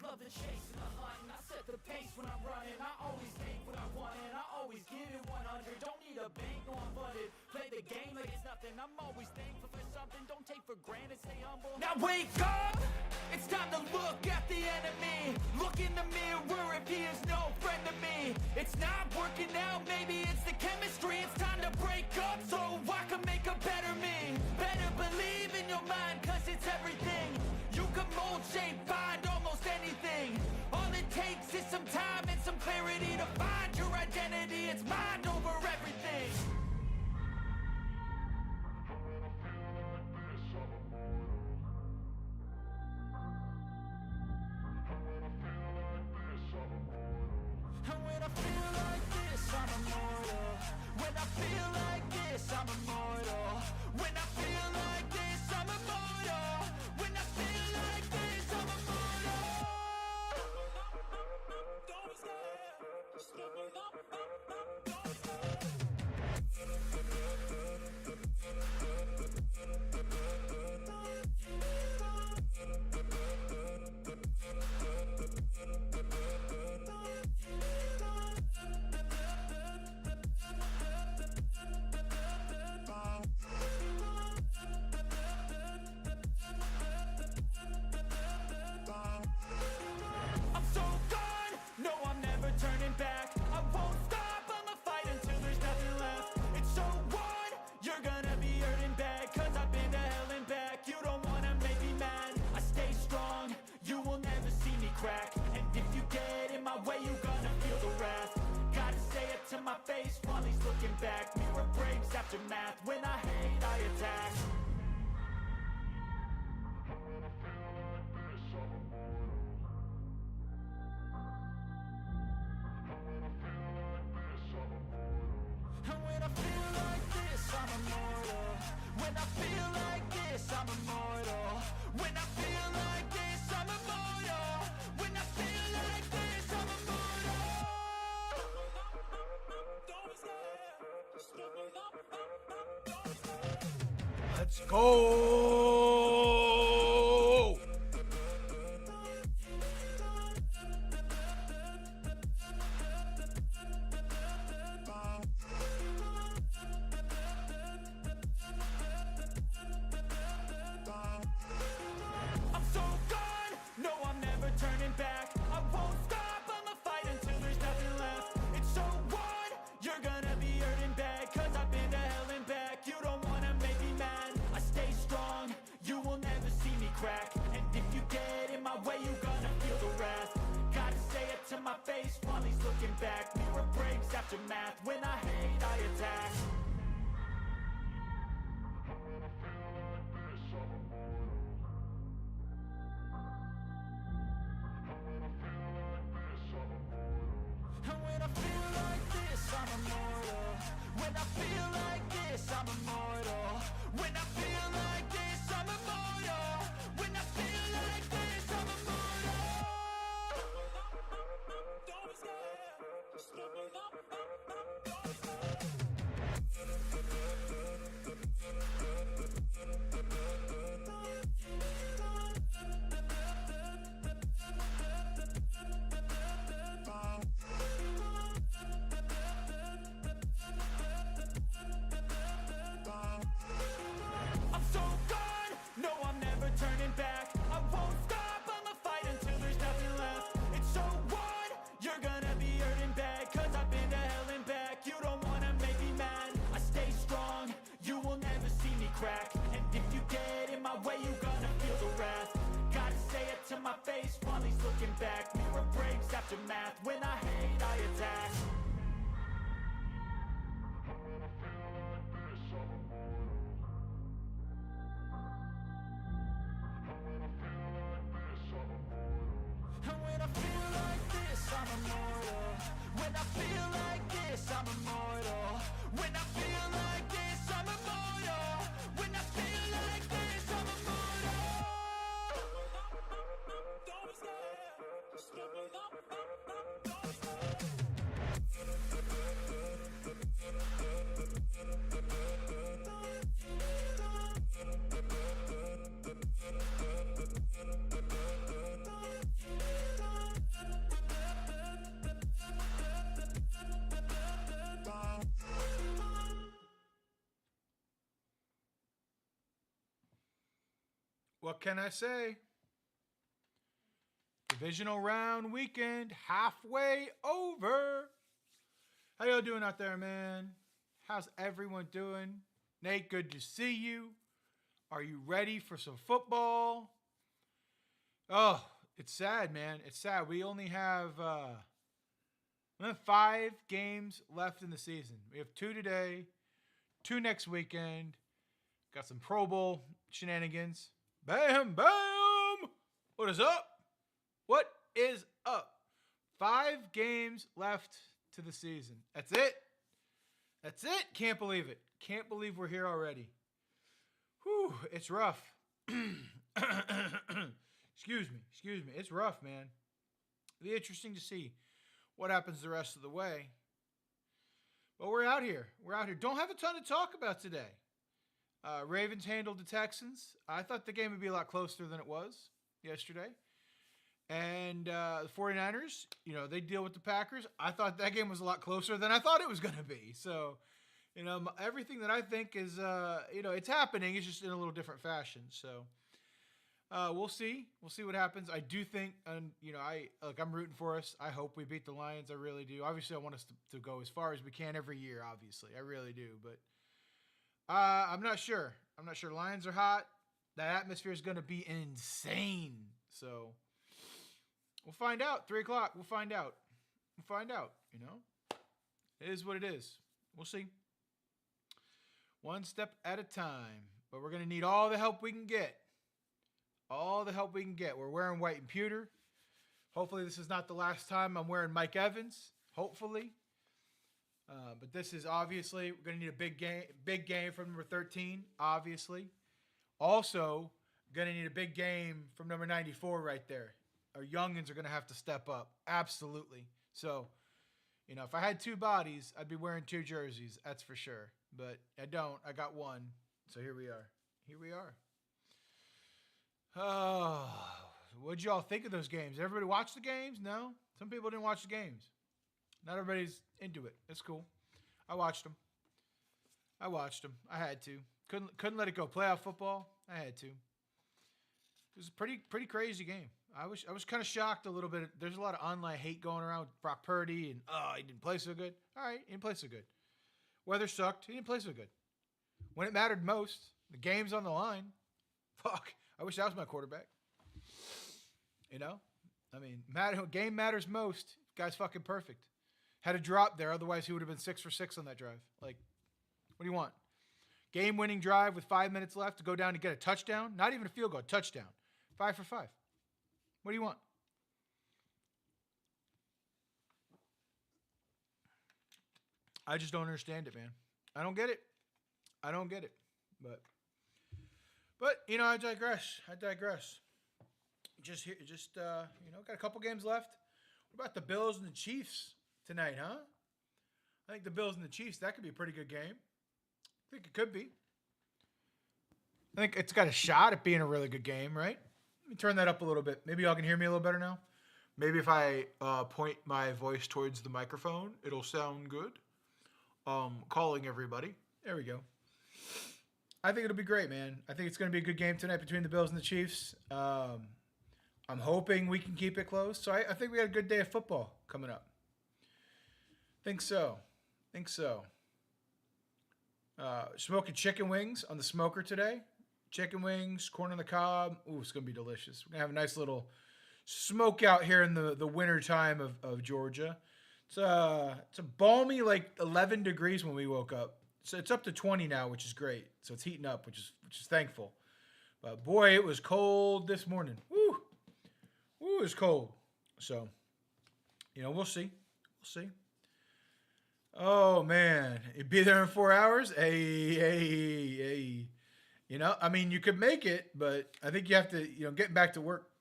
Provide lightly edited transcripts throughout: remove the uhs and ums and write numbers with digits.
love the chase and the hunt, and I set the pace when I'm running. I always take what I want and I always give it 100. Don't need a bank, no I'm funded. Play the game like it's nothing. I'm always thankful for something. Don't take for granted, stay humble. Now wake up! It's time to look at the enemy. Look in the mirror if he is no friend to me. It's not working out, maybe it's the chemistry. It's time to break up so I can make a better me. Better believe in your mind, cause it's everything. You can mold, shape, find almost anything. All it takes is some time and some clarity to find your identity. It's mind over everything. And when I feel like this, I'm immortal. When I feel like this, I'm immortal. When I feel like this, I'm immortal. When I feel like this, I'm immortal. Don't stop. Just give me the I'm so gone, no I'm never turning back. I won't stop, I'ma fight until there's nothing left. It's so on, you're gonna be hurting bad. Cause I've been to hell and back. You don't wanna make me mad, I stay strong. You will never see me crack. And if you get in my way, you gonna feel the wrath. Gotta say it to my face while he's looking back. Mirror breaks after math, when I hate I attack. And when I feel like this, I'm immortal. When I feel like this, I'm immortal. When I feel like this, I'm immortal. When I feel like this, I'm immortal. Don't stop. Just give me the Let's go! I'm so gone, no I'm never turning back. I won't stop, I'ma fight until there's nothing left. It's so on, you're gonna be hurting bad. Cause I've been to hell and back. You don't wanna make me mad, I stay strong. You will never see me crack. And if you get in my way, you gonna feel the wrath. Gotta say it to my face while he's looking back. Mirror breaks after math, when I hate I attack. And when I feel like this, I'm immortal. When I feel like this, I'm immortal. When I feel like this, I'm immortal. When I feel like this, I'm immortal. Don't stop. Just give me the I'm so gone, no I'm never turning back. I won't stop, I'ma fight until there's nothing left. It's so on, you're gonna be hurting bad. Cause I've been to hell and back. You don't wanna make me mad, I stay strong. You will never see me crack. And if you get in my way, you gonna feel the wrath. Gotta say it to my face while he's looking back. Mirror breaks after math, when I hate I attack. And when I feel like this, I'm immortal. When I feel like this, I'm immortal. When I feel like this, I'm immortal. When I feel like this, I'm immortal. Don't stop. Just give me the don't stop. What can I say? Divisional round weekend halfway over. How y'all doing out there, man? How's everyone doing? Nate, good to see you. Are you ready for some football? Oh, it's sad, man. It's sad. We only have 5 games left in the season. We have 2 today, 2 next weekend. Got some Pro Bowl shenanigans. Bam, bam! What is up? What is up? 5 games left to the season. That's it. That's it. Can't believe it. Can't believe we're here already. Whew, it's rough. Excuse me. It's rough, man. It'll be interesting to see what happens the rest of the way. But we're out here. Don't have a ton to talk about today. Ravens handled the Texans. I thought the game would be a lot closer than it was yesterday. And the 49ers, they deal with the Packers. I thought that game was a lot closer than I thought it was going to be. So, everything that I think is, it's happening. It's just in a little different fashion. So, we'll see. We'll see what happens. I do think, I'm rooting for us. I hope we beat the Lions. I really do. Obviously, I want us to go as far as we can every year, obviously. I really do. But I'm not sure. Lions are hot. That atmosphere is going to be insane. So, we'll find out. 3 o'clock. We'll find out. It is what it is. We'll see. One step at a time. But we're going to need all the help we can get. We're wearing white and pewter. Hopefully this is not the last time I'm wearing Mike Evans. Hopefully. But this is obviously, we're going to need a big game from number 13, obviously. Also, going to need a big game from number 94 right there. Our youngins are going to have to step up. Absolutely. So, if I had 2 bodies, I'd be wearing 2 jerseys. That's for sure. But I don't. I got 1. So here we are. Oh, what'd y'all think of those games? Everybody watch the games? No? Some people didn't watch the games. Not everybody's into it. It's cool. I watched them. I had to. Couldn't let it go. Playoff football, I had to. It was a pretty crazy game. I was kind of shocked a little bit. There's a lot of online hate going around with Brock Purdy and he didn't play so good. All right, he didn't play so good. Weather sucked. He didn't play so good. When it mattered most, the game's on the line. Fuck. I wish that was my quarterback. Game matters most. Guy's fucking perfect. Had a drop there, otherwise he would have been 6 for 6 on that drive. Like, what do you want? Game-winning drive with 5 minutes left to go down and get a touchdown? Not even a field goal, touchdown. 5 for 5. What do you want? I just don't understand it, man. I don't get it. But I digress. Got a couple games left. What about the Bills and the Chiefs tonight, huh? I think the Bills and the Chiefs, that could be a pretty good game. I think it could be. I think it's got a shot at being a really good game, right? Let me turn that up a little bit. Maybe y'all can hear me a little better now. Maybe if I point my voice towards the microphone, it'll sound good. Calling everybody. There we go. I think it'll be great, man. I think it's going to be a good game tonight between the Bills and the Chiefs. I'm hoping we can keep it close. So I think we got a good day of football coming up. Think so. Smoking chicken wings on the smoker today. Chicken wings, corn on the cob. Ooh, it's going to be delicious. We're going to have a nice little smoke out here in the winter time of Georgia. It's a balmy 11 degrees when we woke up. So it's up to 20 now, which is great. So it's heating up, which is thankful. But boy, it was cold this morning. Woo, it was cold. So, we'll see. Oh man, you'd be there in 4 hours. Hey. You could make it, but I think you have to,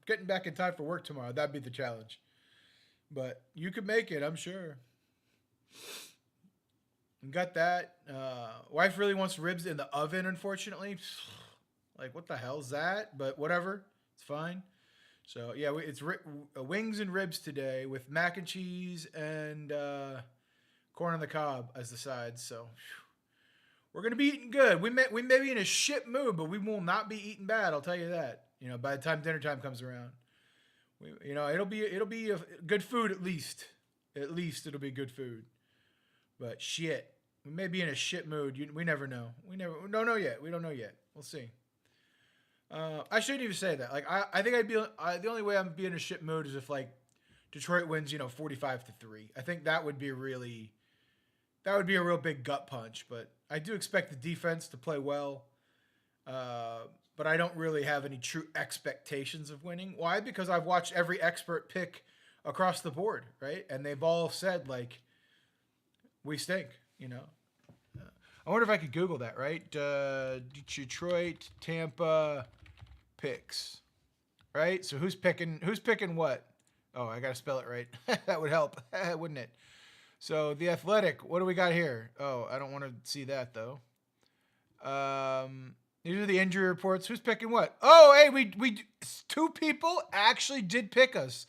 getting back in time for work tomorrow. That'd be the challenge. But you could make it, I'm sure. Got that. Wife really wants ribs in the oven, unfortunately. What the hell is that? But whatever. It's fine. So, yeah, it's wings and ribs today with mac and cheese and corn on the cob as the sides. So, we're going to be eating good. We may be in a shit mood, but we will not be eating bad. I'll tell you that. by the time dinner time comes around, it'll be a good food at least. At least it'll be good food. But shit, we may be in a shit mood. We never know. We don't know yet. We don't know yet. We'll see. I shouldn't even say that. Like I think the only way I'm be in a shit mood is if like Detroit wins, 45-3. I think that would be a real big gut punch. But I do expect the defense to play well. But I don't really have any true expectations of winning. Why? Because I've watched every expert pick across the board, right? And they've all said like, we stink, I wonder if I could Google that, right? Detroit, Tampa picks, right? So who's picking what? Oh, I got to spell it right. That would help, wouldn't it? So The Athletic, what do we got here? Oh, I don't want to see that though. These are the injury reports. Who's picking what? Oh, hey, we 2 people actually did pick us,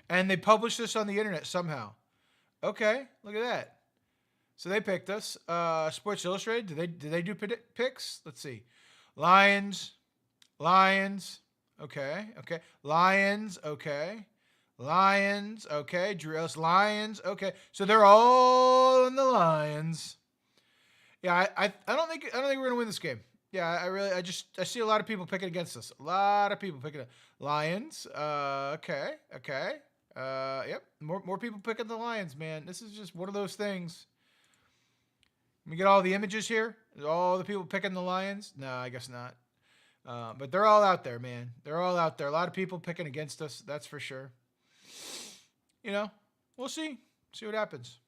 and they published this on the internet somehow. Okay, look at that. So they picked us. Sports Illustrated, did they do picks? Let's see. Lions. Okay. Lions. Okay. Drew Ellis, Lions. Okay. So they're all in the Lions. Yeah, I don't think we're gonna win this game. Yeah, I see a lot of people picking against us. A lot of people picking Lions. Okay. Yep. More people picking the Lions, man. This is just one of those things. Let me get all the images here. All the people picking the Lions. No, I guess not. But they're all out there, man. They're all out there. A lot of people picking against us. That's for sure. We'll see. See what happens.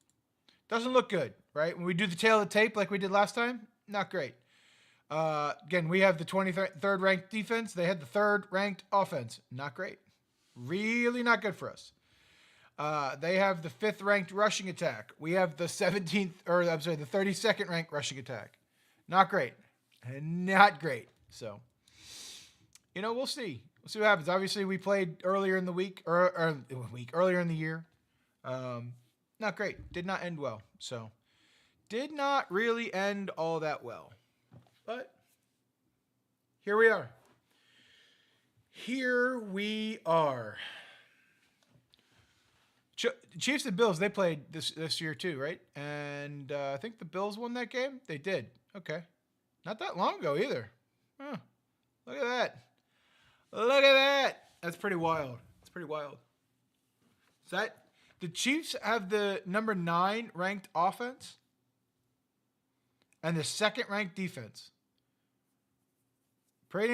Doesn't look good, right? When we do the tail of the tape like we did last time, not great. Again, we have the 23rd ranked defense. They had the 3rd ranked offense. Not great. Really not good for us. They have the 5th ranked rushing attack. We have the 32nd ranked rushing attack. Not great. Not great. So, we'll see. We'll see what happens. Obviously, we played earlier in the week earlier in the year. Not great. Did not end well. So, did not really end all that well. But here we are. Chiefs and Bills, they played this year too, right? And I think the Bills won that game. They did. Okay. Not that long ago either. Huh. Look at that. That's pretty wild. Is that the Chiefs have the number 9 ranked offense and the 2nd ranked defense. Pretty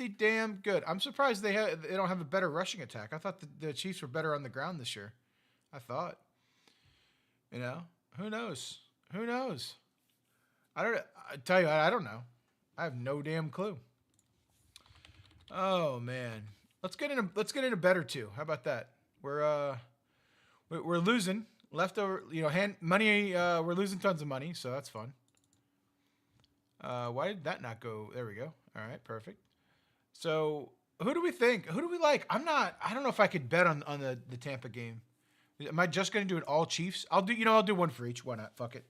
damn good. I'm surprised they don't have a better rushing attack. I thought the Chiefs were better on the ground this year. I thought. Who knows? I tell you, I don't know. I have no damn clue. Oh man. Let's get into better too. How about that? We're losing leftover, money. We're losing tons of money, so that's fun. Why did that not go? There we go. All right, perfect. So who do we think? Who do we like? I don't know if I could bet on the Tampa game. Am I just going to do it all Chiefs? I'll do one for each. Why not? Fuck it.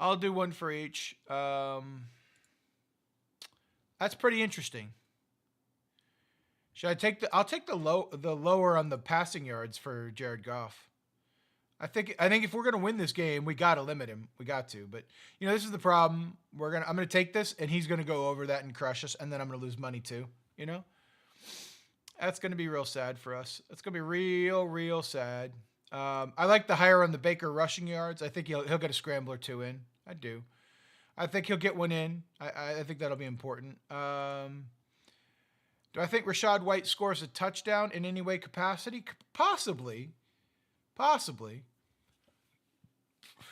I'll do one for each. That's pretty interesting. Should I take I'll take the lower on the passing yards for Jared Goff. I think if we're gonna win this game, we gotta limit him. We got to. But this is the problem. I'm gonna take this, and he's gonna go over that and crush us, and then I'm gonna lose money too. That's gonna be real sad for us. That's gonna be real sad. I like the higher on the Baker rushing yards. I think he'll get a scrambler 2 in. I do. I think he'll get one in. I think that'll be important. Do I think Rachaad White scores a touchdown in any way capacity? Possibly.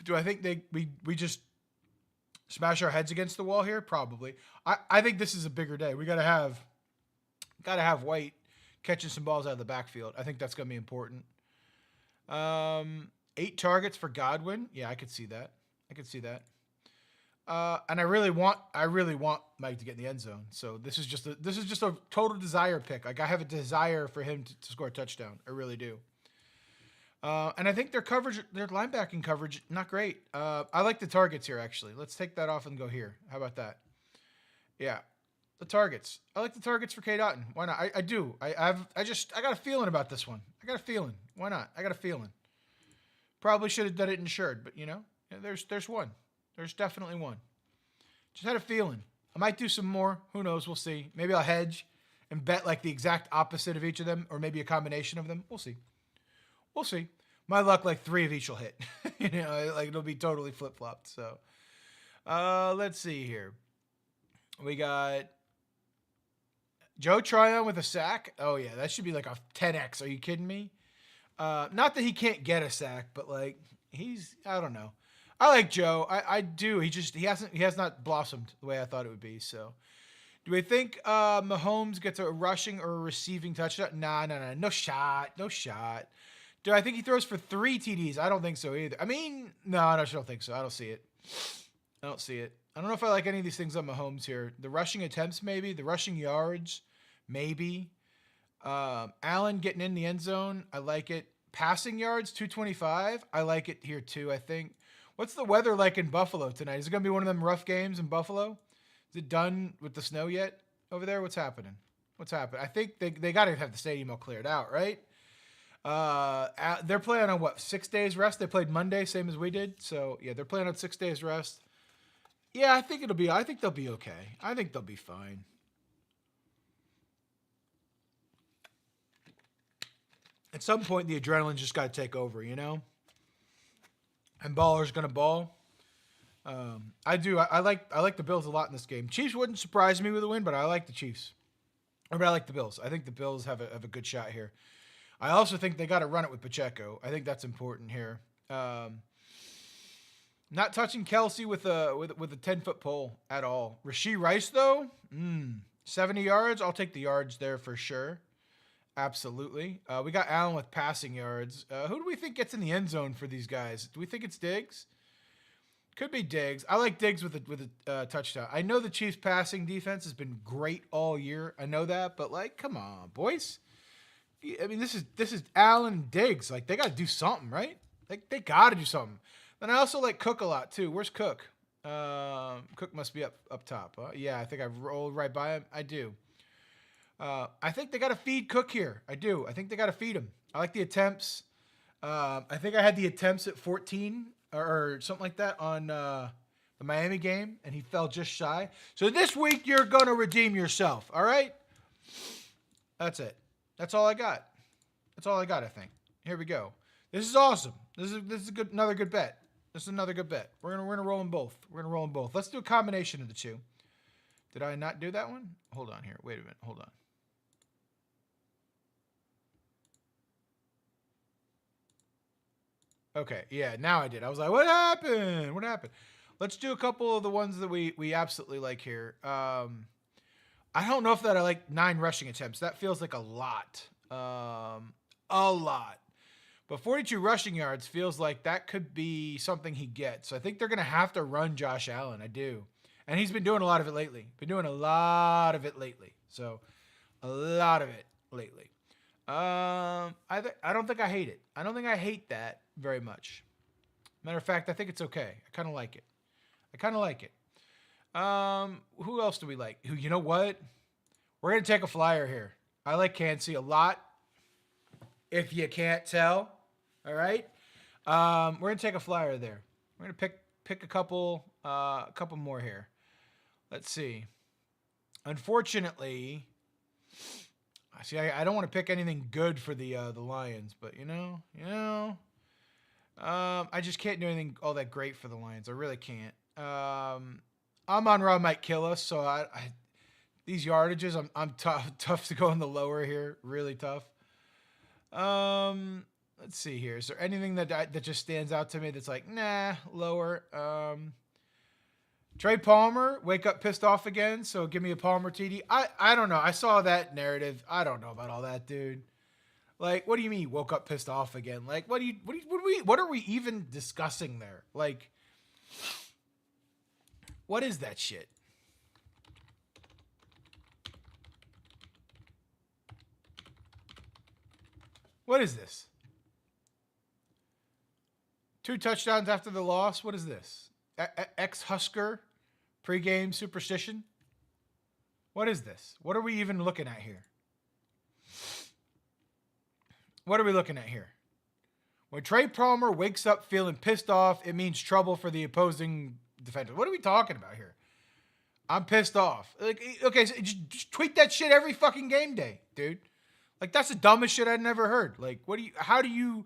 Do I think we just smash our heads against the wall here? Probably. I think this is a bigger day. We gotta have White catching some balls out of the backfield. I think that's gonna be important. 8 targets for Godwin. Yeah, I could see that. And I really want Mike to get in the end zone. So this is just a total desire pick. Like I have a desire for him to score a touchdown. I really do. And I think their linebacking coverage, not great. I like the targets here actually. Let's take that off and go here. How about that? Yeah. the targets. I like the targets for K. Dotton. Why not? I do. I got a feeling about this one. I got a feeling. Why not? I got a feeling. Probably should have done it insured, but there's one. There's definitely one. Just had a feeling. I might do some more. Who knows? We'll see. Maybe I'll hedge and bet like the exact opposite of each of them, or maybe a combination of them. We'll see. We'll see. My luck, like 3 of each will hit. Like it'll be totally flip-flopped. So, let's see here. We got Joe Tryon with a sack. Oh yeah, that should be like a 10x. Are you kidding me? Not that he can't get a sack, but like I don't know. I like Joe. I do. He has not blossomed the way I thought it would be. So, do we think Mahomes gets a rushing or a receiving touchdown? Nah. No shot. Do I think he throws for 3 TDs? I don't think so either. I mean, no, I don't think so. I don't see it. I don't know if I like any of these things on Mahomes here. The rushing attempts, maybe. The rushing yards, maybe. Allen getting in the end zone. I like it. Passing yards, 225. I like it here too, I think. What's the weather like in Buffalo tonight? Is it going to be one of them rough games in Buffalo? Is it done with the snow yet over there? What's happening? I think they got to have the stadium all cleared out, right? They're playing on 6 days rest? They played Monday, same as we did. So yeah, they're playing on 6 days rest. Yeah, I think they'll be okay. I think they'll be fine. At some point, the adrenaline's just got to take over, And baller's gonna ball. I do. I like the Bills a lot in this game. Chiefs wouldn't surprise me with a win, but I like the Chiefs. But I like the Bills. I think the Bills have a good shot here. I also think they got to run it with Pacheco. I think that's important here. Not touching Kelsey with a 10-foot pole at all. Rashee Rice though, 70 yards. I'll take the yards there for sure. Absolutely. We got Allen with passing yards. Who do we think gets in the end zone for these guys? Do we think it's Diggs? Could be Diggs. I like Diggs with a touchdown. I know the Chiefs' passing defense has been great all year. I know that, but like, come on, boys. I mean, this is Allen and Diggs. Like, they got to do something, right? Like, they got to do something. Then I also like Cook a lot too. Where's Cook? Cook must be up top. Yeah, I think I've rolled right by him. I do. I think they got to feed Cook here. I do. I think they got to feed him. I like the attempts. I think I had the attempts at 14 or something like that on the Miami game, and he fell just shy. So this week you're gonna redeem yourself. All right. That's it. That's all I got. I think. Here we go. This is awesome. This is another good bet. We're gonna roll them both. Let's do a combination of the two. Did I not do that one? Hold on here. Wait a minute. Hold on. Okay, yeah, now I did. I was like, what happened? Let's do a couple of the ones that we absolutely like here. I don't know if that I like 9 rushing attempts. That feels like a lot. But 42 rushing yards feels like that could be something he gets. So I think they're going to have to run Josh Allen. I do. And he's been doing a lot of it lately. So a lot of it lately. I don't think I hate it. I don't think I hate that very much. Matter of fact, I think it's okay. I kind of like it. Who else do we like? You know what? We're going to take a flyer here. I like Kancey a lot. If you can't tell. All right. We're going to take a flyer there. We're going to pick a couple more here. Let's see. Unfortunately, see, I don't want to pick anything good for the Lions, but I just can't do anything all that great for the Lions. I really can't. Amon-Ra might kill us, so I these yardages, I'm tough to go in the lower here, really tough. Let's see here. Is there anything that just stands out to me that's like, nah, lower? Trey Palmer, wake up pissed off again, so give me a Palmer TD. I don't know. I saw that narrative. I don't know about all that, dude. Like, what do you mean woke up pissed off again? Like, what are we even discussing there? Like, what is that shit? What is this? 2 touchdowns after the loss? What is this? Ex-Husker pregame superstition? What is this? What are we even looking at here? What are we looking at here? When Trey Palmer wakes up feeling pissed off, it means trouble for the opposing defender. What are we talking about here? I'm pissed off. Like, okay, so just tweet that shit every fucking game day, dude. Like, that's the dumbest shit I'd never heard. Like, how do you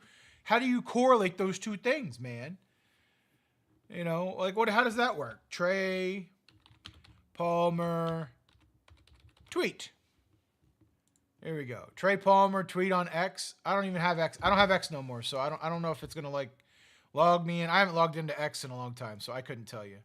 correlate those two things, man? You know, like, how does that work? Trey Palmer tweet. Here we go. Trey Palmer tweet on X. I don't even have X. I don't have X no more, so I don't know if it's gonna like log me in. I haven't logged into X in a long time, so I couldn't tell you.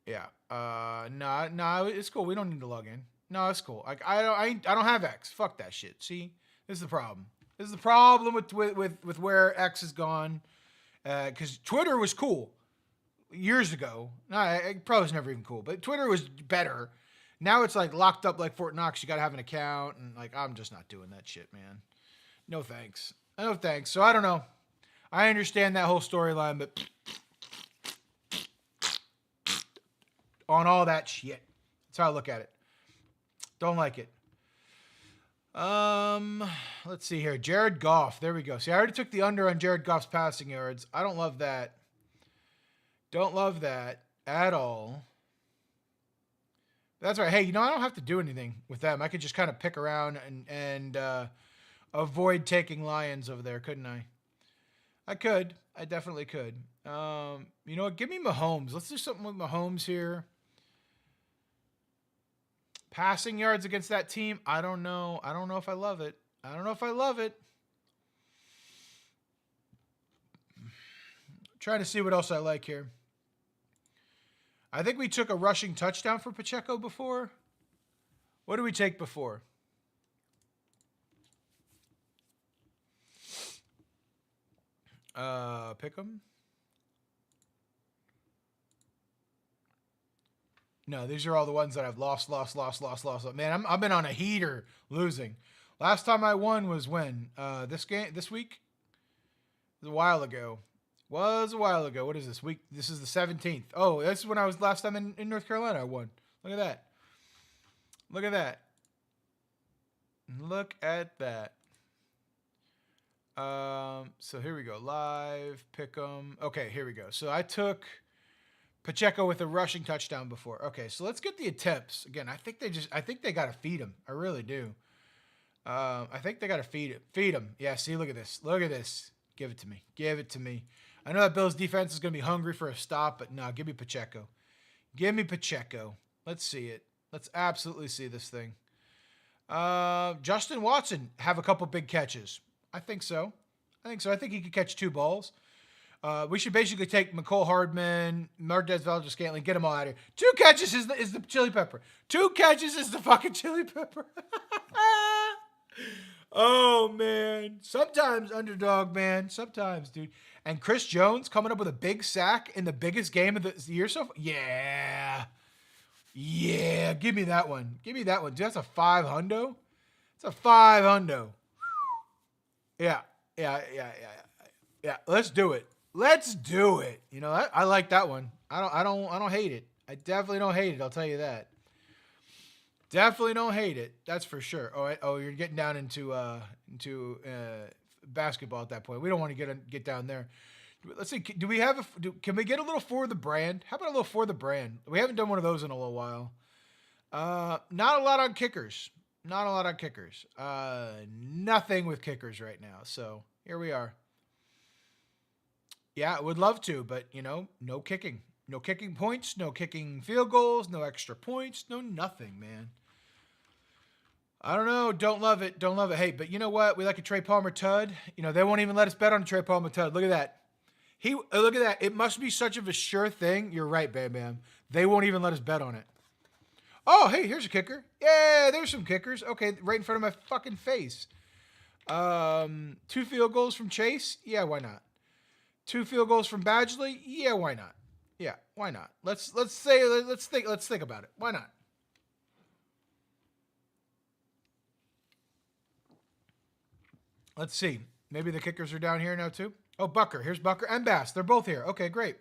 Yeah. No, it's cool. We don't need to log in. No, it's cool. Like I don't have X. Fuck that shit. See, this is the problem. This is the problem with where X has gone. Because Twitter was cool years ago. No, it probably was never even cool, but Twitter was better. Now it's like locked up like Fort Knox. You got to have an account. And like, I'm just not doing that shit, man. No thanks. No thanks. So I don't know. I understand that whole storyline, but on all that shit. That's how I look at it. Don't like it. Let's see here. Jared Goff. There we go. See, I already took the under on Jared Goff's passing yards. I don't love that. Don't love that at all. That's right. Hey, you know, I don't have to do anything with them. I could just kind of pick around and avoid taking Lions over there, couldn't I? I could. I definitely could. You know what? Give me Mahomes. Let's do something with Mahomes here. Passing yards against that team, I don't know. I don't know if I love it. I don't know if I love it. Trying to see what else I like here. I think we took a rushing touchdown for Pacheco before. What did we take before? Pick 'em. No, these are all the ones that I've lost. Man, I've been on a heater losing. Last time I won was when? This week? It was a while ago. What is this week? This is the 17th. Oh, this is when I was last time in North Carolina. I won. Look at that. Look at that. Look at that. So here we go. Live, pick 'em. Okay, here we go. So I took Pacheco with a rushing touchdown before. Okay, so let's get the attempts. Again, I think they got to feed him. I really do. I think they got to feed him. Yeah, see, look at this. Look at this. Give it to me. Give it to me. I know that Bills defense is going to be hungry for a stop, but no, give me Pacheco. Give me Pacheco. Let's see it. Let's absolutely see this thing. Justin Watson have a couple big catches. I think so. I think he could catch 2 balls. We should basically take McCole Hardman, Mardez Valdez-Scantling, get them all out of here. 2 catches is the chili pepper. 2 catches is the fucking chili pepper. Oh, man. Sometimes, underdog, man. Sometimes, dude. And Chris Jones coming up with a big sack in the biggest game of the year so far. Yeah. Yeah. Give me that one. Give me that one. Dude, that's a 5 hundo. It's a 5 hundo. Yeah. Let's do it. Let's do it. You know, I like that one. I don't hate it. I definitely don't hate it. I'll tell you that. Definitely don't hate it. That's for sure. Oh, you're getting down into basketball at that point. We don't want to get down there. Let's see. Can we get a little for the brand? How about a little for the brand? We haven't done one of those in a little while. Not a lot on kickers. Nothing with kickers right now. So here we are. Yeah, I would love to, but you know, no kicking. No kicking points, no kicking field goals, no extra points, no nothing, man. I don't know. Don't love it. Hey, but you know what? We like a Trey Palmer Tud. You know, they won't even let us bet on a Trey Palmer Tud. Look at that. Look at that. It must be such of a sure thing. You're right, Bam Bam. They won't even let us bet on it. Oh, hey, here's a kicker. Yeah, there's some kickers. Okay, right in front of my fucking face. 2 field goals from Chase. Yeah, why not? 2 field goals from Badgley. Yeah, why not? Yeah, why not? Let's think about it. Why not? Let's see. Maybe the kickers are down here now too. Oh, Bucker. Here's Bucker and Bass. They're both here. Okay, great.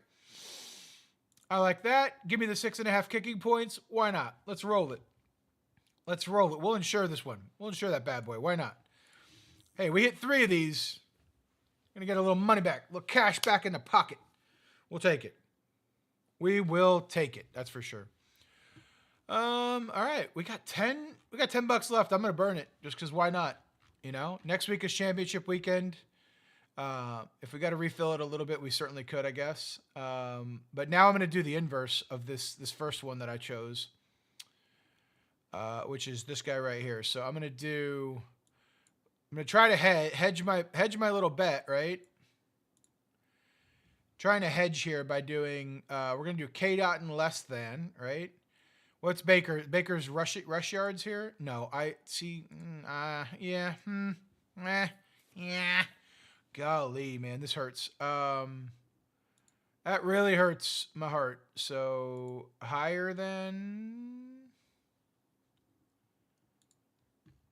I like that. Give me the 6.5 kicking points. Why not? Let's roll it. Let's roll it. We'll insure this one. We'll insure that bad boy. Why not? Hey, we hit 3 of these. Gonna get a little money back, a little cash back in the pocket. We'll take it. We will take it. That's for sure. All right. We got 10 bucks left. I'm gonna burn it just because why not? You know, next week is championship weekend. If we got to refill it a little bit, we certainly could, I guess. But now I'm going to do the inverse of this first one that I chose, which is this guy right here. So I'm going to try to hedge my little bet, right? Trying to hedge here by doing, we're going to do K dot and less than, right? What's Baker's rush yards here? No, I see. Yeah. Yeah. Golly, man, this hurts. That really hurts my heart. So higher than.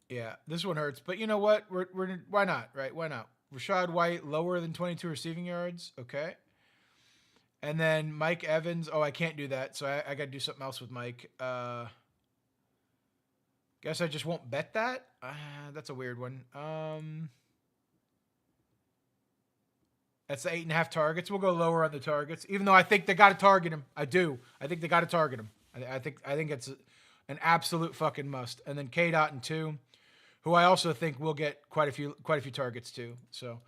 Yeah, this one hurts. But you know what? We're why not, right? Why not? Rashad White lower than 22 receiving yards. Okay. And then Mike Evans. Oh, I can't do that. So I got to do something else with Mike. Guess I just won't bet that. That's a weird one. That's the 8.5 targets. We'll go lower on the targets, even though I think they got to target him. I do. I think they got to target him. I think it's an absolute fucking must. And then K dot and 2, who I also think will get quite a few targets too. So,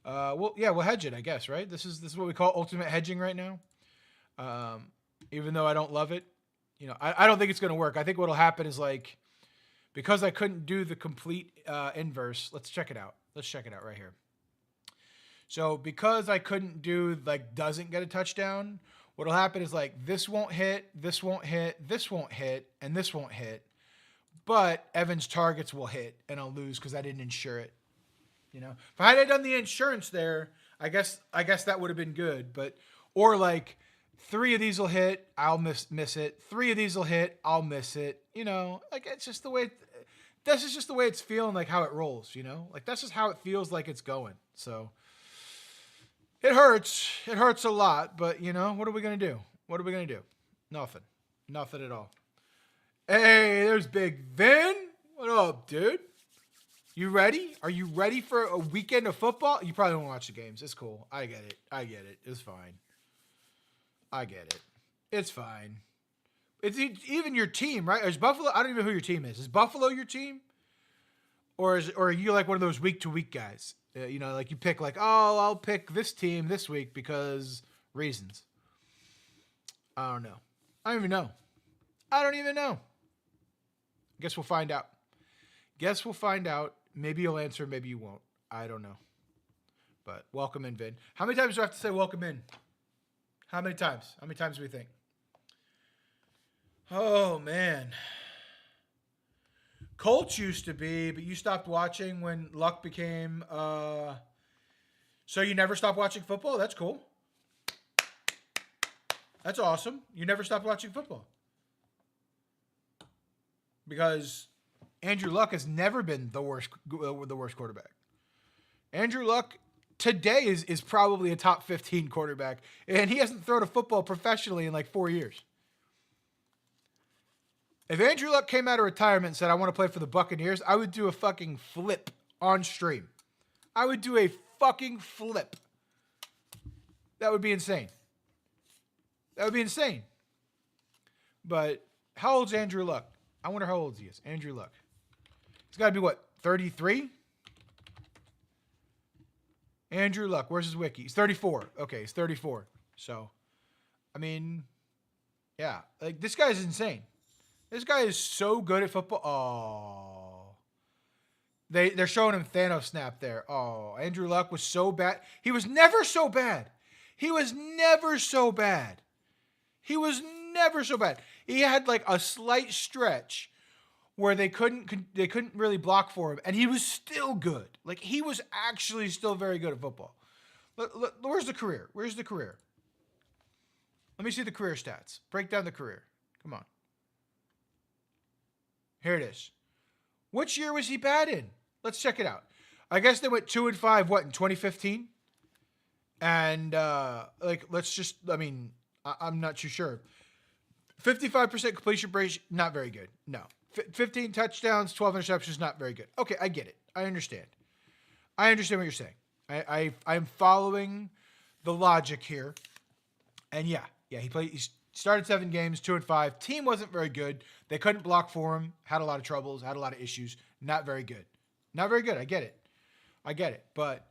we'll hedge it, I guess, right? This is what we call ultimate hedging right now. Even though I don't love it, you know, I don't think it's going to work. I think what'll happen is like, because I couldn't do the complete inverse. Let's check it out. Let's check it out right here. So because I couldn't do like doesn't get a touchdown, what'll happen is like this won't hit, this won't hit, this won't hit, and this won't hit. But Evans' targets will hit, and I'll lose because I didn't insure it. You know, if I had done the insurance there, I guess that would have been good. But or like 3 of these will hit, I'll miss it. 3 of these will hit, I'll miss it. You know, like it's just the way. This is just the way it's feeling, like how it rolls. You know, like that's just how it feels like it's going. So. It hurts. It hurts a lot, but, you know, what are we going to do? What are we going to do? Nothing. Nothing at all. Hey, there's Big Vin. What up, dude? You ready? Are you ready for a weekend of football? You probably won't watch the games. It's cool. I get it. It's fine. I get it. It's fine. It's even your team, right? Is Buffalo? I don't even know who your team is. Is Buffalo your team? Or are you like one of those week-to-week guys? You know, like you pick like, oh, I'll pick this team this week because reasons. I don't know. I don't even know. Guess we'll find out. Maybe you'll answer, maybe you won't. I don't know. But welcome in, Vin. How many times do I have to say welcome in? How many times? How many times do we think? Oh, man. Colts used to be, but you stopped watching when Luck became, so you never stopped watching football? That's cool. That's awesome. You never stopped watching football. Because Andrew Luck has never been the worst quarterback. Andrew Luck today is probably a top 15 quarterback, and he hasn't thrown a football professionally in like 4 years. If Andrew Luck came out of retirement and said, I want to play for the Buccaneers, I would do a fucking flip on stream. I would do a fucking flip. That would be insane. But how old's Andrew Luck? I wonder how old he is. Andrew Luck. He's got to be what, 33? Andrew Luck, where's his wiki? He's 34. Okay, he's 34. So, I mean, yeah. Like, this guy's insane. This guy is so good at football. Oh. They're showing him Thanos snap there. Oh, Andrew Luck was so bad. He was never so bad. He had like a slight stretch where they couldn't really block for him, and he was still good. Like, he was actually still very good at football. Where's the career? Let me see the career stats. Break down the career. Come on. Here it is. Which year was he bad in? Let's check it out. I guess they went 2-5, what, in 2015? And, I'm not too sure. 55% completion rate, not very good. No. 15 touchdowns, 12 interceptions, not very good. Okay, I get it. I understand. I understand what you're saying. I'm following the logic here. And yeah, he started 7 games, 2-5. Team wasn't very good. They couldn't block for him. Had a lot of troubles. Had a lot of issues. Not very good. Not very good. I get it. But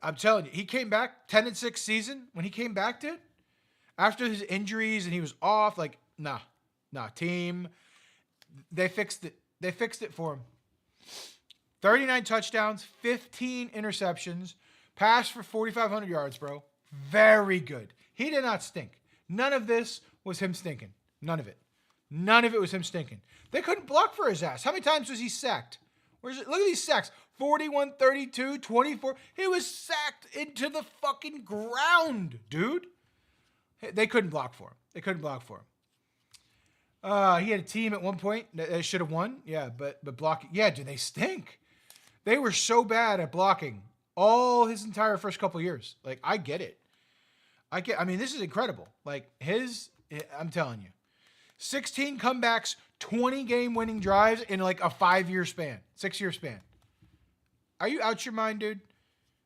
I'm telling you, he came back 10-6 season. When he came back, dude, after his injuries and he was off, like, nah, team. They fixed it. They fixed it for him. 39 touchdowns, 15 interceptions, passed for 4,500 yards, bro. Very good. He did not stink. None of this was him stinking. None of it. None of it was him stinking. They couldn't block for his ass. How many times was he sacked? Where's it? Look at these sacks. 41, 32, 24. He was sacked into the fucking ground, dude. They couldn't block for him. He had a team at one point that should have won. Yeah, but blocking. Yeah, dude, they stink. They were so bad at blocking all his entire first couple years. Like, I get it. I mean, this is incredible. Like, I'm telling you. 16 comebacks, 20 game-winning drives in like a 5-year span, 6-year span. Are you out your mind, dude?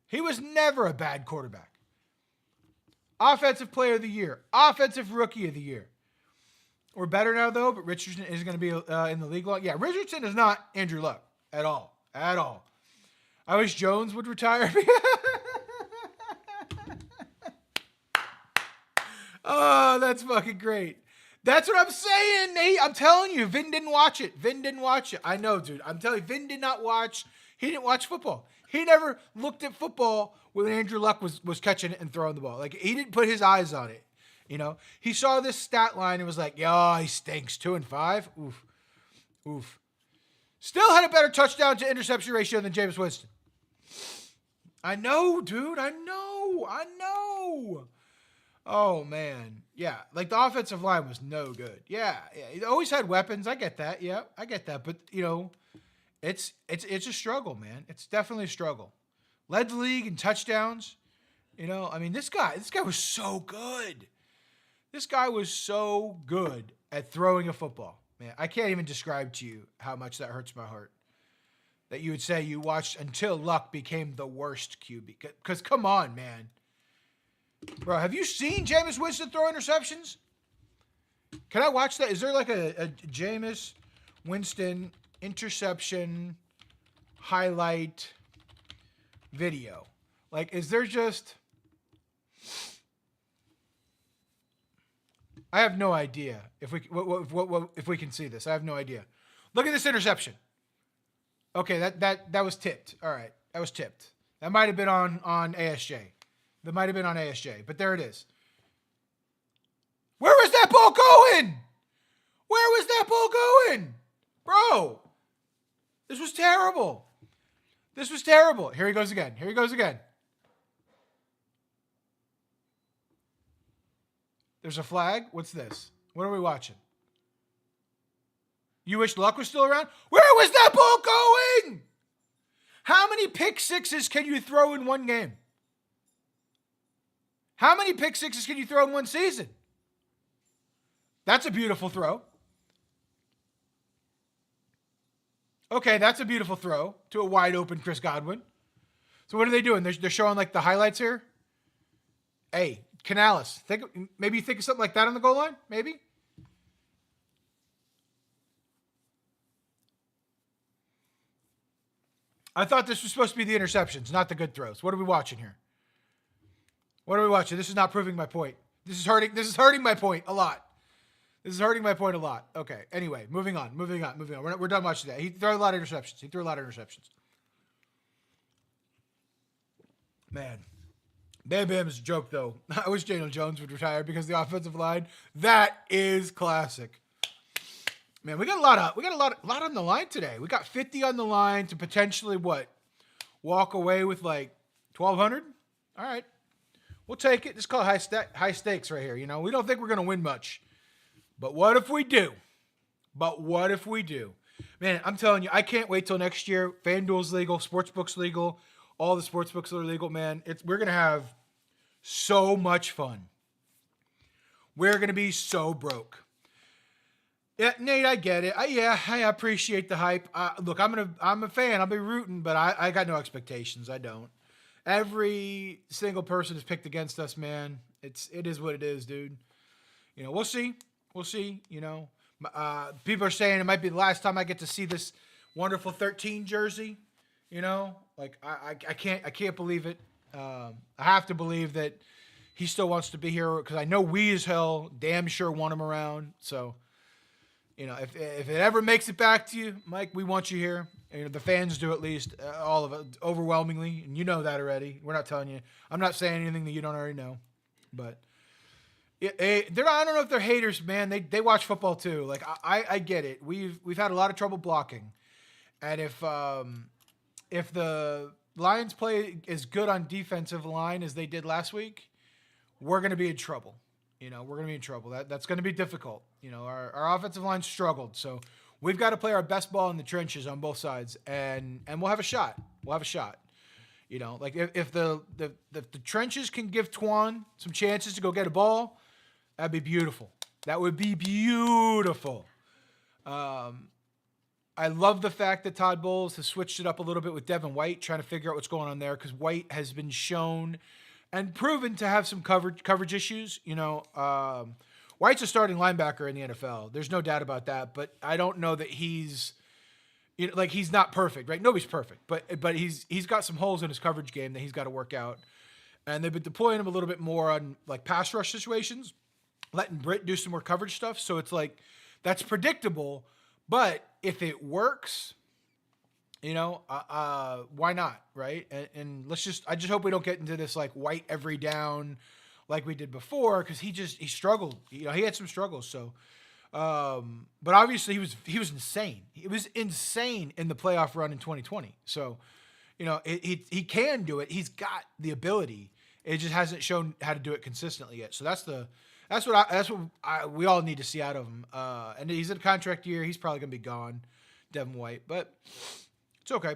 He was never a bad quarterback. Offensive player of the year. Offensive rookie of the year. We're better now, though, but Richardson is going to be in the league long. Yeah, Richardson is not Andrew Luck at all. At all. I wish Jones would retire. Oh, that's fucking great. That's what I'm saying. I'm telling you, Vin didn't watch it. I know, dude. I'm telling you, Vin did not watch. He didn't watch football. He never looked at football when Andrew Luck was catching it and throwing the ball. Like, he didn't put his eyes on it. You know, he saw this stat line and was like, "Yo, he stinks. 2-5. Oof. Still had a better touchdown to interception ratio than Jameis Winston." I know, dude. I know. Oh, man. Yeah, like the offensive line was no good. Yeah. He always had weapons. I get that. Yeah, I get that. But, you know, it's a struggle, man. It's definitely a struggle. Led the league in touchdowns. You know, I mean, this guy was so good. This guy was so good at throwing a football. Man, I can't even describe to you how much that hurts my heart. That you would say you watched until Luck became the worst QB. Because come on, man. Bro, have you seen Jameis Winston throw interceptions? Can I watch that? Is there like a Jameis Winston interception highlight video? Like, is there just... I have no idea if we can see this. I have no idea. Look at this interception. Okay, that was tipped. All right, that was tipped. That might have been on ASJ. But there it is. Where was that ball going? Bro, this was terrible. Here he goes again. There's a flag. What's this? What are we watching? You wish Luck was still around? Where was that ball going? How many pick sixes can you throw in one game? How many pick sixes can you throw in one season? That's a beautiful throw. Okay, that's a beautiful throw to a wide open Chris Godwin. So what are they doing? They're showing like the highlights here. Hey, Canales, maybe you think of something like that on the goal line? Maybe. I thought this was supposed to be the interceptions, not the good throws. What are we watching here? This is not proving my point. This is hurting my point a lot. Okay. Anyway, moving on. We're done watching that. He threw a lot of interceptions. Man. Bam Bam is a joke, though. I wish Daniel Jones would retire because the offensive line, that is classic. Man, we got a lot on the line today. We got 50 on the line to potentially walk away with like 1,200. All right, we'll take it. Just call it high stakes right here. You know, we don't think we're gonna win much, but what if we do? Man, I'm telling you, I can't wait till next year. FanDuel's legal, Sportsbook's legal, all the sportsbooks are legal. Man, we're gonna have so much fun. We're gonna be so broke. Yeah, Nate, I get it. I appreciate the hype. Look, I'm a fan. I'll be rooting, but I got no expectations. I don't. Every single person is picked against us, man. It is what it is, dude. We'll see. We'll see. People are saying it might be the last time I get to see this wonderful 13 jersey. Like I can't believe it. I have to believe that he still wants to be here because I know we as hell damn sure want him around. So, if it ever makes it back to you, Mike, we want you here. The fans do, at least, all of it, overwhelmingly, and you know that already. We're not telling you. I'm not saying anything that you don't already know, but I don't know if they're haters, man. They watch football too. Like I get it. We've had a lot of trouble blocking, and if the Lions play as good on defensive line as they did last week, we're going to be in trouble. We're going to be in trouble. That's going to be difficult. Our offensive line struggled, so we've got to play our best ball in the trenches on both sides, and we'll have a shot. We'll have a shot. Like if the trenches can give Twan some chances to go get a ball, that'd be beautiful. That would be beautiful. I love the fact that Todd Bowles has switched it up a little bit with Devin White, trying to figure out what's going on there, because White has been shown and proven to have some coverage issues. White's a starting linebacker in the NFL. There's no doubt about that, but I don't know that he's not perfect, right? Nobody's perfect, but he's got some holes in his coverage game that he's got to work out. And they've been deploying him a little bit more on like pass rush situations, letting Britt do some more coverage stuff. So it's like that's predictable, but if it works, why not, right? And I just hope we don't get into this like White every down like we did before, because he struggled. He had some struggles. So, but obviously he was insane. He was insane in the playoff run in 2020. So, he can do it. He's got the ability. It just hasn't shown how to do it consistently yet. So that's what we all need to see out of him. And he's in a contract year. He's probably going to be gone, Devin White, but it's okay.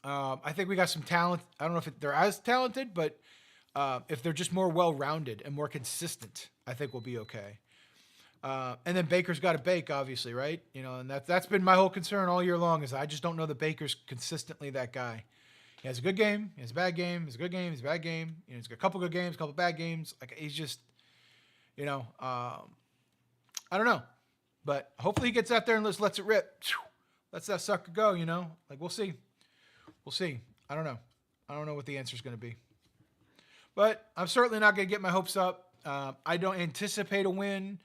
I think we got some talent. I don't know if they're as talented, but if they're just more well-rounded and more consistent, I think we'll be okay. And then Baker's got to bake, obviously, right? And that's been my whole concern all year long, is I just don't know that Baker's consistently that guy. He has a good game. He has a bad game. He has a good game. He has a bad game. He's got a couple good games, a couple bad games. Like, he's just, I don't know. But hopefully he gets out there and lets it rip. Lets that sucker go, Like, we'll see. We'll see. I don't know. I don't know what the answer is going to be. But I'm certainly not going to get my hopes up. I don't anticipate a win.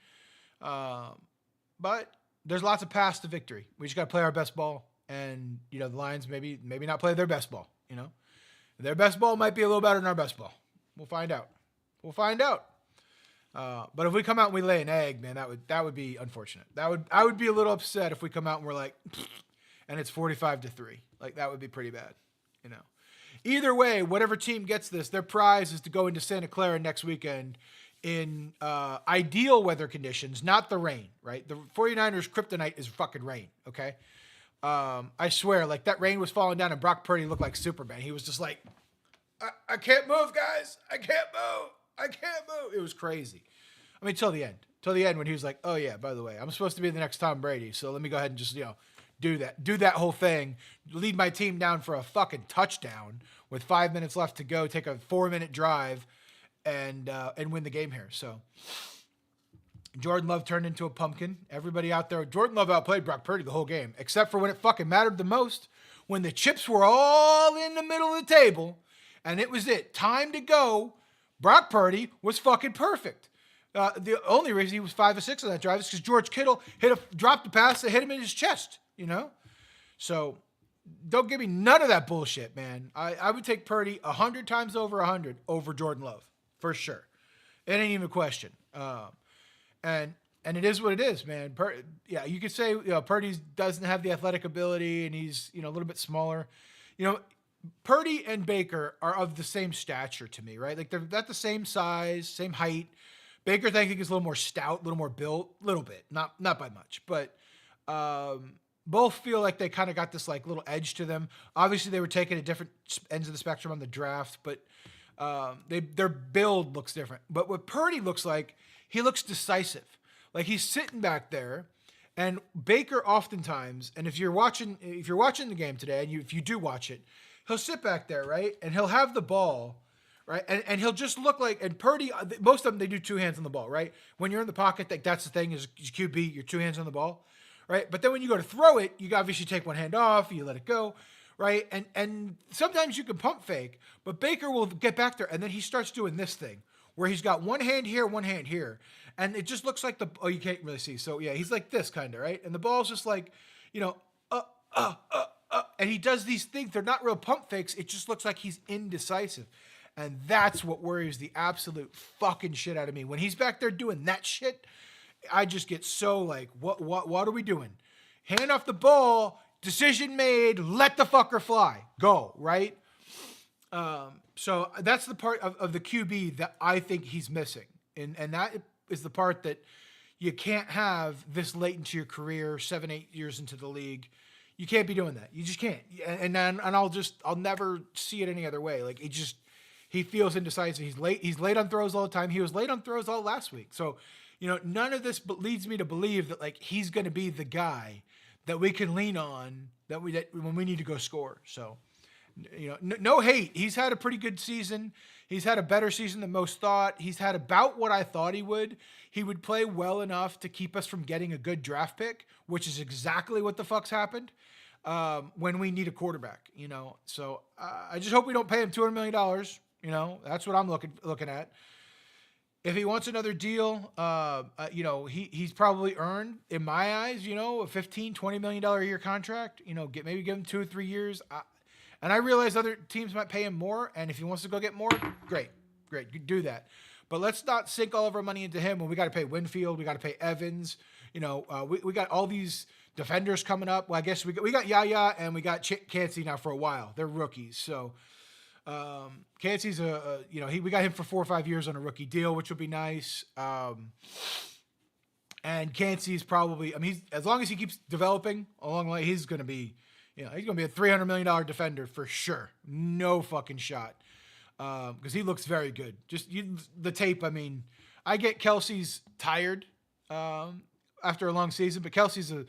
But there's lots of paths to victory. We just got to play our best ball. And, the Lions maybe not play their best ball, Their best ball might be a little better than our best ball. We'll find out. But if we come out and we lay an egg, man, that would be unfortunate. I would be a little upset if we come out and we're like, and it's 45-3. Like, that would be pretty bad, Either way, whatever team gets this, their prize is to go into Santa Clara next weekend in ideal weather conditions, not the rain, right? The 49ers kryptonite is fucking rain, okay? I swear, like, that rain was falling down and Brock Purdy looked like Superman. He was just like, I can't move, guys. I can't move. It was crazy. I mean, till the end when he was like, oh yeah, by the way, I'm supposed to be the next Tom Brady. So let me go ahead and just, do that whole thing, lead my team down for a fucking touchdown with 5 minutes left to go, take a 4-minute drive and win the game here. So Jordan Love turned into a pumpkin. Everybody out there, Jordan Love outplayed Brock Purdy the whole game, except for when it fucking mattered the most, when the chips were all in the middle of the table and it was time to go. Brock Purdy was fucking perfect. The only reason he was 5 of 6 on that drive is because George Kittle dropped the pass that hit him in his chest, So don't give me none of that bullshit, man. I would take Purdy 100 times over 100 over Jordan Love, for sure. It ain't even a question. And it is what it is, man. You could say Purdy doesn't have the athletic ability and he's a little bit smaller. Purdy and Baker are of the same stature to me, right? Like, they're at the same size, same height. Baker, I think, is a little more stout, a little more built, a little bit, not by much, but both feel like they kind of got this like little edge to them. Obviously, they were taken at different ends of the spectrum on the draft, but their build looks different. But what Purdy looks like, he looks decisive. Like, he's sitting back there And Baker oftentimes, and if you're watching the game today, and if you do watch it, he'll sit back there, right? And he'll have the ball, right? And he'll just look like, and Purdy, most of them, they do two hands on the ball, right? When you're in the pocket, that's the thing, is QB, you're two hands on the ball, right? But then when you go to throw it, you obviously take one hand off, you let it go, right? And sometimes you can pump fake, but Baker will get back there, and then he starts doing this thing, where he's got one hand here, and it just looks like you can't really see. So yeah, he's like this kind of, right? And the ball's just like, and he does these things. They're not real pump fakes. It just looks like he's indecisive. And that's what worries the absolute fucking shit out of me. When he's back there doing that shit, I just get so like, what are we doing? Hand off the ball, decision made, let the fucker fly. Go, right? So that's the part of the QB that I think he's missing. And that is the part that you can't have this late into your career, 7-8 years into the league. You can't be doing that. You just can't. And I'll never see it any other way. Like he feels indecisive. He's late on throws all the time. He was late on throws all last week. So, none of this leads me to believe that like he's going to be the guy that we can lean on that when we need to go score. So, no hate. He's had a pretty good season. He's had a better season than most thought. He's had about what I thought he would. He would play well enough to keep us from getting a good draft pick, which is exactly what the fuck's happened when we need a quarterback, So I just hope we don't pay him $200 million. That's what I'm looking at. If he wants another deal, he's probably earned, in my eyes, a $15, $20 million a year contract. Maybe give him 2 or 3 years. And I realize other teams might pay him more, and if he wants to go get more, great, do that. But let's not sink all of our money into him when we got to pay Winfield, we got to pay Evans. We got all these defenders coming up. Well, I guess we got Yaya and we got Cansey now for a while. They're rookies, so Cansey's we got him for 4 or 5 years on a rookie deal, which would be nice. And Cansey's probably, as long as he keeps developing along the way, he's going to be. He's going to be a $300 million defender for sure. No fucking shot. Because he looks very good. The tape, I get Kelsey's tired after a long season, but Kelsey's a,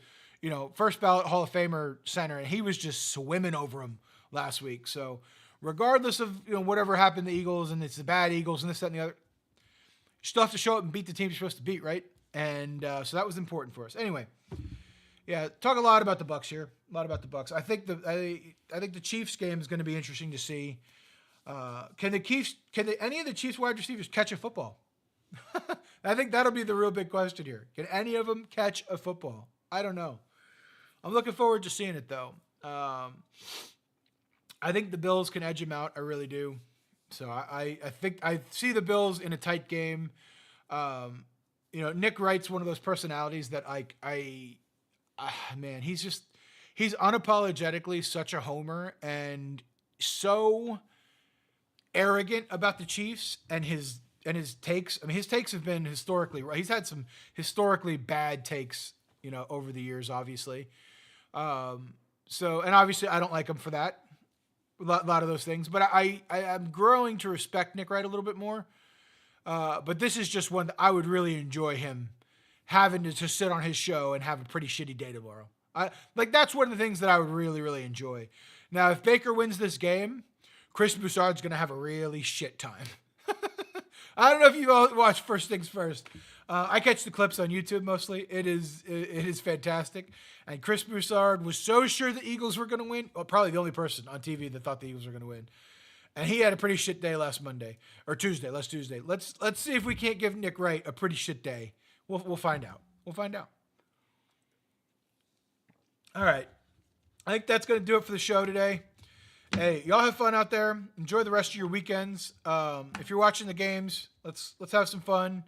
first ballot Hall of Famer center, and he was just swimming over him last week. So regardless of, whatever happened to the Eagles, and it's the bad Eagles and this, that, and the other, you still have to show up and beat the team you're supposed to beat, right? And so that was important for us. Anyway. Yeah, talk a lot about the Bucs here. A lot about the Bucs. I think the Chiefs game is going to be interesting to see. Can any of the Chiefs wide receivers catch a football? I think that'll be the real big question here. Can any of them catch a football? I don't know. I'm looking forward to seeing it though. I think the Bills can edge them out. I really do. So I think I see the Bills in a tight game. Nick Wright's one of those personalities that man, he's unapologetically such a homer and so arrogant about the Chiefs and his takes. His takes have been historically right. He's had some historically bad takes, over the years, obviously. And obviously I don't like him for that. A lot of those things, but I'm growing to respect Nick Wright a little bit more. But this is just one that I would really enjoy him having to just sit on his show and have a pretty shitty day tomorrow. That's one of the things that I would really, really enjoy. Now, if Baker wins this game, Chris Broussard's going to have a really shit time. I don't know if you all watch First Things First. I catch the clips on YouTube mostly. It is fantastic. And Chris Broussard was so sure the Eagles were going to win. Well, probably the only person on TV that thought the Eagles were going to win. And he had a pretty shit day last Tuesday. Let's see if we can't give Nick Wright a pretty shit day. We'll find out. All right. I think that's going to do it for the show today. Hey, y'all have fun out there. Enjoy the rest of your weekends. If you're watching the games, let's have some fun.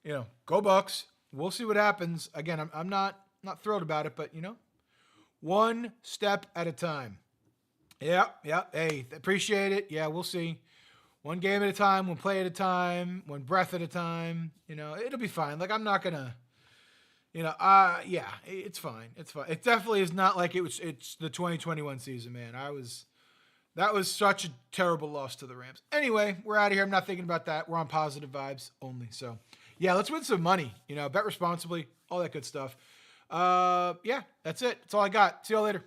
Go Bucks. We'll see what happens. Again, I'm not thrilled about it, but one step at a time. Yeah. Hey, appreciate it. Yeah, we'll see. One game at a time, one play at a time, one breath at a time. It'll be fine. I'm not gonna, yeah, it's fine. It's fine. It definitely is not like it's the 2021 season, man. That was such a terrible loss to the Rams. Anyway, we're out of here. I'm not thinking about that. We're on positive vibes only. So yeah, let's win some money. Bet responsibly, all that good stuff. Yeah, that's it. That's all I got. See y'all later.